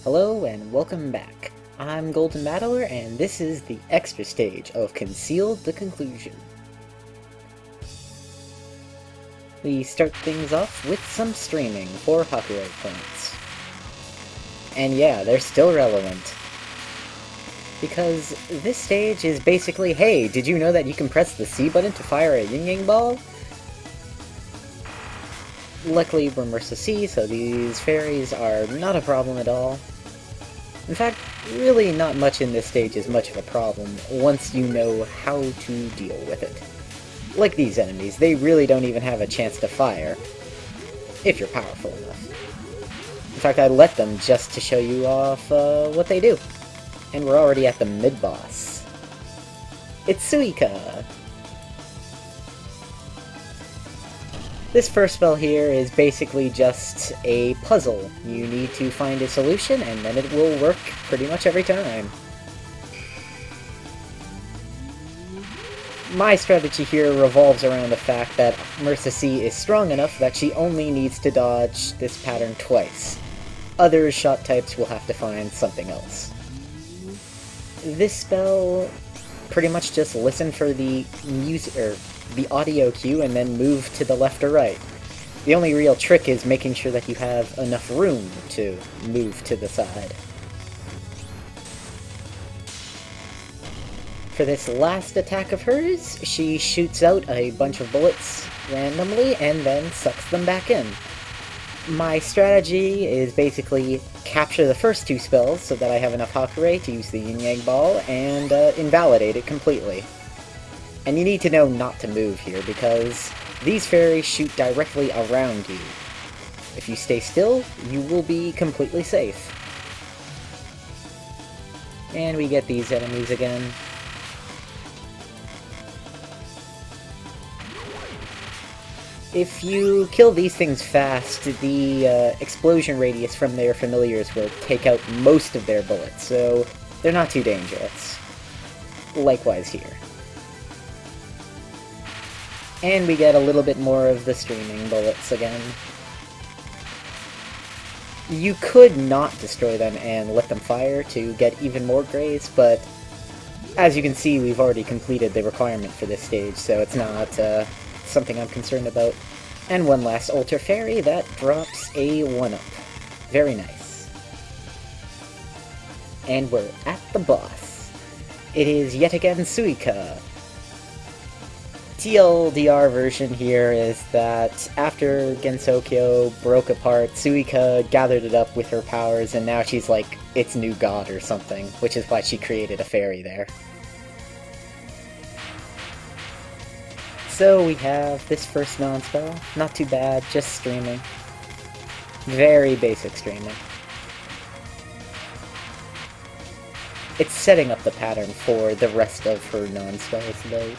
Hello and welcome back. I'm Golden Battler and this is the extra stage of Concealed the Conclusion. We start things off with some streaming for copyright points. And yeah, they're still relevant. Because this stage is basically, hey, did you know that you can press the C button to fire a Yin Yang ball? Luckily we're Marisa C, so these fairies are not a problem at all. In fact, really not much in this stage is much of a problem once you know how to deal with it. Like these enemies, they really don't even have a chance to fire, if you're powerful enough. In fact, I let them just to show you off what they do. And we're already at the mid-boss. It's Suika! This first spell here is basically just a puzzle. You need to find a solution, and then it will work pretty much every time. My strategy here revolves around the fact that Marisa C is strong enough that she only needs to dodge this pattern twice. Other shot types will have to find something else. This spell, pretty much just listen for the music, or the audio cue, and then move to the left or right. The only real trick is making sure that you have enough room to move to the side. For this last attack of hers, she shoots out a bunch of bullets randomly and then sucks them back in. My strategy is basically capture the first two spells so that I have enough Hakurei to use the Yin Yang Ball and invalidate it completely. And you need to know not to move here, because these fairies shoot directly around you. If you stay still, you will be completely safe. And we get these enemies again. If you kill these things fast, the explosion radius from their familiars will take out most of their bullets, so they're not too dangerous. Likewise here. And we get a little bit more of the streaming bullets again. You could not destroy them and let them fire to get even more grays, but as you can see, we've already completed the requirement for this stage, so it's not something I'm concerned about. And one last Alter Fairy that drops a 1-up. Very nice. And we're at the boss. It is yet again Suika. TLDR version here is that after Gensokyo broke apart, Suika gathered it up with her powers, and now she's like its new god or something, which is why she created a fairy there. So we have this first non-spell. Not too bad, just streaming. Very basic streaming. It's setting up the pattern for the rest of her non-spells, though.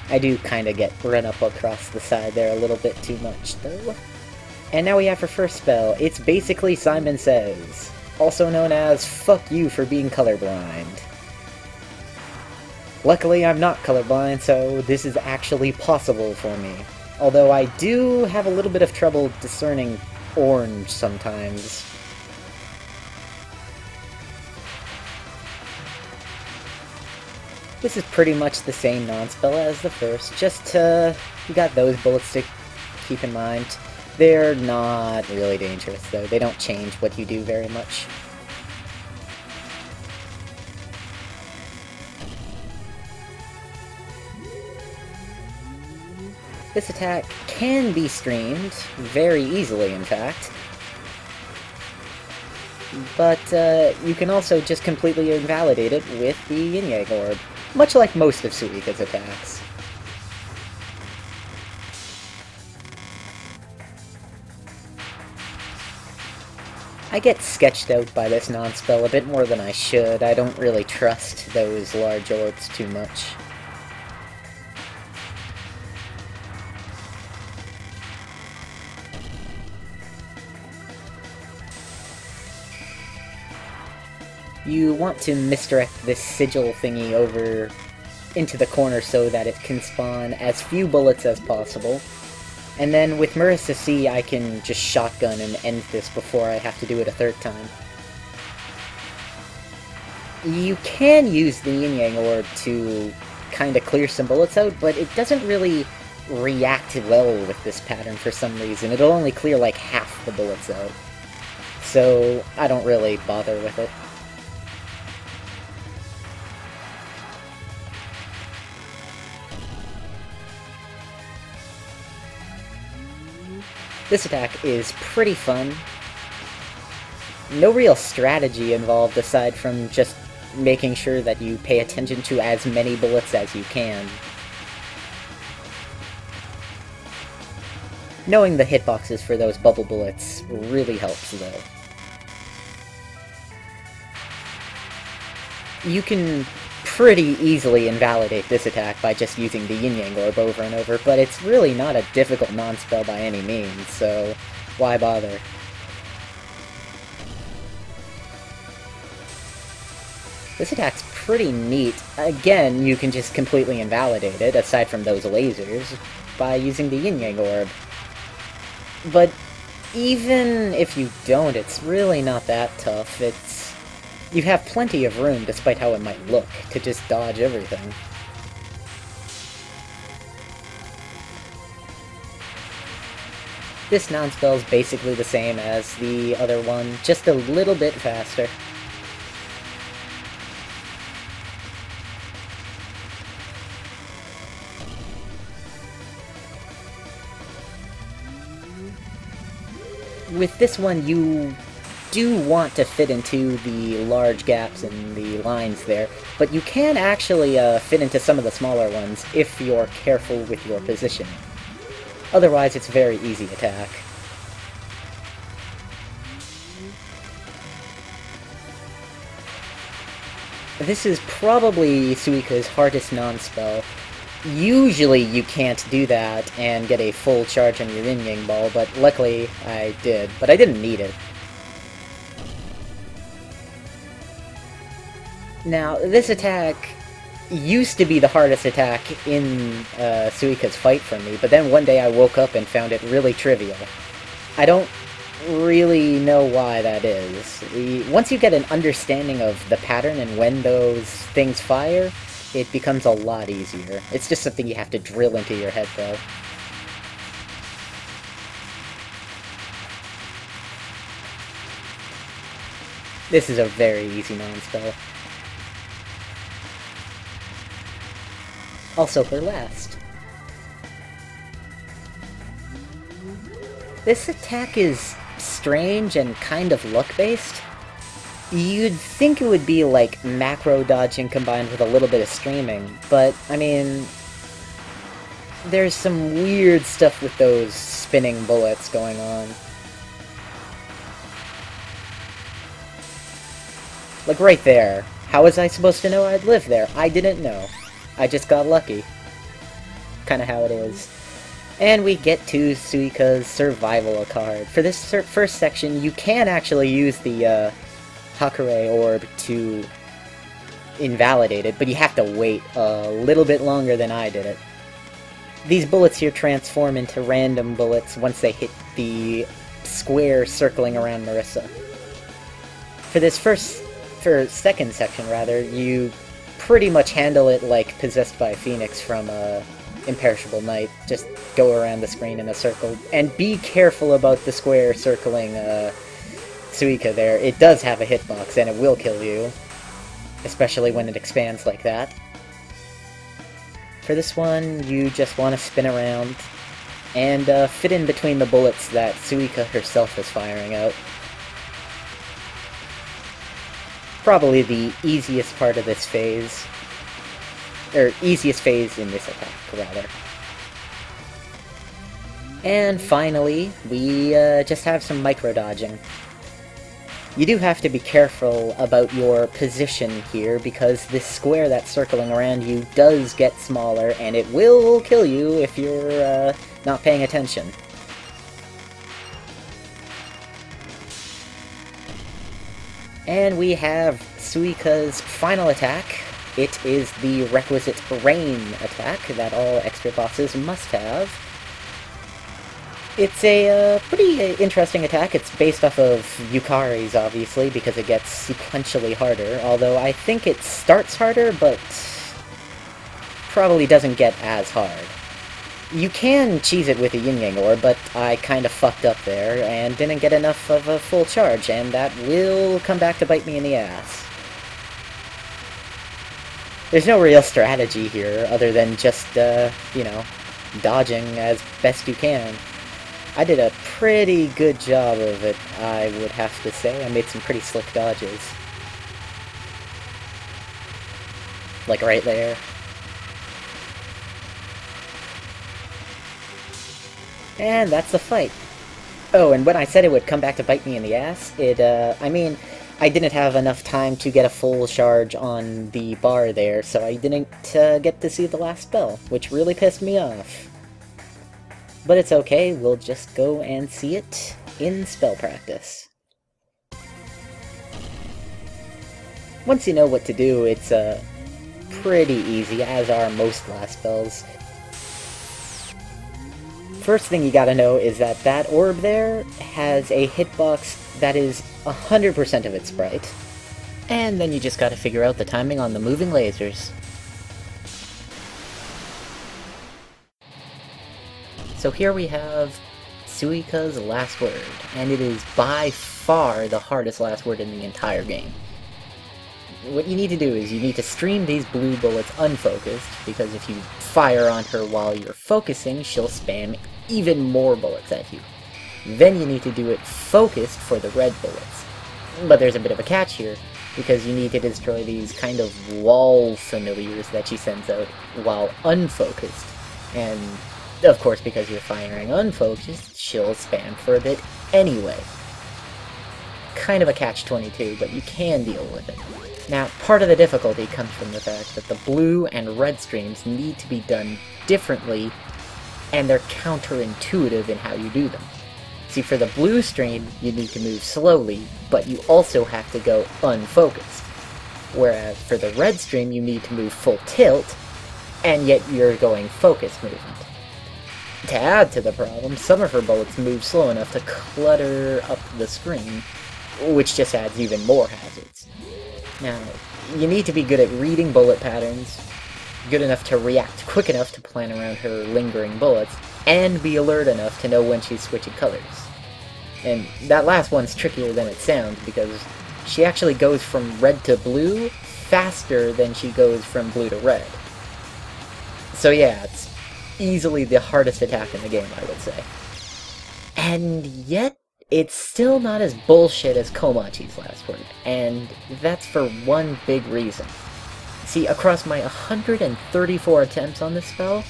I do kind of get run up across the side there a little bit too much, though. And now we have her first spell. It's basically Simon Says, also known as Fuck You for Being Colorblind. Luckily, I'm not colorblind, so this is actually possible for me. Although I do have a little bit of trouble discerning orange sometimes. This is pretty much the same non-spell as the first, just you got those bullets to keep in mind. They're not really dangerous, though. They don't change what you do very much. This attack can be streamed, very easily in fact, but you can also just completely invalidate it with the Yin Yang Orb, much like most of Suika's attacks. I get sketched out by this non-spell a bit more than I should. I don't really trust those large orbs too much. You want to misdirect this sigil thingy over into the corner so that it can spawn as few bullets as possible. And then with Marissa C, I can just shotgun and end this before I have to do it a third time. You can use the Yin Yang Orb to kind of clear some bullets out, but it doesn't really react well with this pattern for some reason. It'll only clear like half the bullets out. So I don't really bother with it. This attack is pretty fun. No real strategy involved aside from just making sure that you pay attention to as many bullets as you can. Knowing the hitboxes for those bubble bullets really helps, though. You can pretty easily invalidate this attack by just using the Yin Yang Orb over and over, but it's really not a difficult non-spell by any means, so why bother? This attack's pretty neat. Again, you can just completely invalidate it, aside from those lasers, by using the Yin Yang Orb. But even if you don't, it's really not that tough. You have plenty of room, despite how it might look, to just dodge everything. This non-spell is basically the same as the other one, just a little bit faster. With this one, you do want to fit into the large gaps in the lines there, but you can actually fit into some of the smaller ones if you're careful with your positioning. Otherwise, it's a very easy attack. This is probably Suika's hardest non-spell. Usually you can't do that and get a full charge on your Yin Yang Ball, but luckily I did. But I didn't need it. Now, this attack used to be the hardest attack in Suika's fight for me, but then one day I woke up and found it really trivial. I don't really know why that is. Once you get an understanding of the pattern and when those things fire, it becomes a lot easier. It's just something you have to drill into your head, though. This is a very easy non-spell. Also for last. This attack is strange and kind of luck-based. You'd think it would be like macro dodging combined with a little bit of streaming, but, I mean, there's some weird stuff with those spinning bullets going on. Like right there. How was I supposed to know I'd live there? I didn't know. I just got lucky. Kinda how it is. And we get to Suika's Survival card. For this first section, you can actually use the Hakurei Orb to invalidate it, but you have to wait a little bit longer than I did it. These bullets here transform into random bullets once they hit the square circling around Marissa. For this second section, rather, you pretty much handle it like Possessed by a Phoenix from Imperishable Night. Just go around the screen in a circle, and be careful about the square circling Suika there. It does have a hitbox, and it will kill you, especially when it expands like that. For this one, you just want to spin around and fit in between the bullets that Suika herself is firing out. Probably the easiest part of this phase. Or, easiest phase in this attack, rather. And finally, we just have some micro-dodging. You do have to be careful about your position here, because this square that's circling around you does get smaller, and it will kill you if you're not paying attention. And we have Suika's final attack. It is the requisite rain attack that all expert bosses must have. It's a pretty interesting attack. It's based off of Yukari's, obviously, because it gets sequentially harder, although I think it starts harder, but probably doesn't get as hard. You can cheese it with a Yin-Yang Orb, but I kind of fucked up there, and didn't get enough of a full charge, and that will come back to bite me in the ass. There's no real strategy here, other than just, you know, dodging as best you can. I did a pretty good job of it, I would have to say. I made some pretty slick dodges. Like right there. And that's the fight. Oh, and when I said it would come back to bite me in the ass, I mean, I didn't have enough time to get a full charge on the bar there, so I didn't get to see the last spell, which really pissed me off. But it's okay, we'll just go and see it in spell practice. Once you know what to do, it's pretty easy, as are most last spells. First thing you gotta know is that that orb there has a hitbox that is 100% of its sprite. And then you just gotta figure out the timing on the moving lasers. So here we have Suika's last word, and it is by far the hardest last word in the entire game. What you need to do is you need to stream these blue bullets unfocused, because if you fire on her while you're focusing, she'll spam even more bullets at you. Then you need to do it focused for the red bullets. But there's a bit of a catch here, because you need to destroy these kind of wall familiars that she sends out while unfocused. And of course, because you're firing unfocused, she'll spam for a bit anyway. Kind of a catch-22, but you can deal with it. Now, part of the difficulty comes from the fact that the blue and red streams need to be done differently, and they're counterintuitive in how you do them. See, for the blue stream, you need to move slowly, but you also have to go unfocused. Whereas for the red stream, you need to move full tilt, and yet you're going focused movement. To add to the problem, some of her bullets move slow enough to clutter up the screen, which just adds even more hazards. Now, you need to be good at reading bullet patterns, good enough to react quick enough to plan around her lingering bullets, and be alert enough to know when she's switching colors. And that last one's trickier than it sounds, because she actually goes from red to blue faster than she goes from blue to red. So yeah, it's easily the hardest attack in the game, I would say. And yet, it's still not as bullshit as Komachi's last word, and that's for one big reason. See, across my 134 attempts on this spell,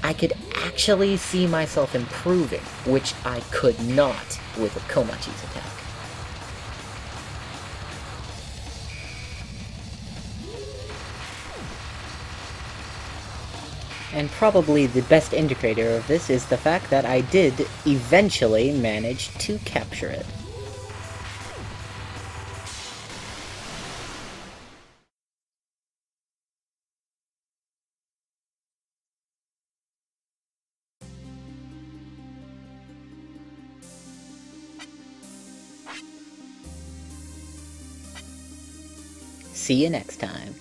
I could actually see myself improving, which I could not with Komachi's attack. And probably the best indicator of this is the fact that I did eventually manage to capture it. See you next time.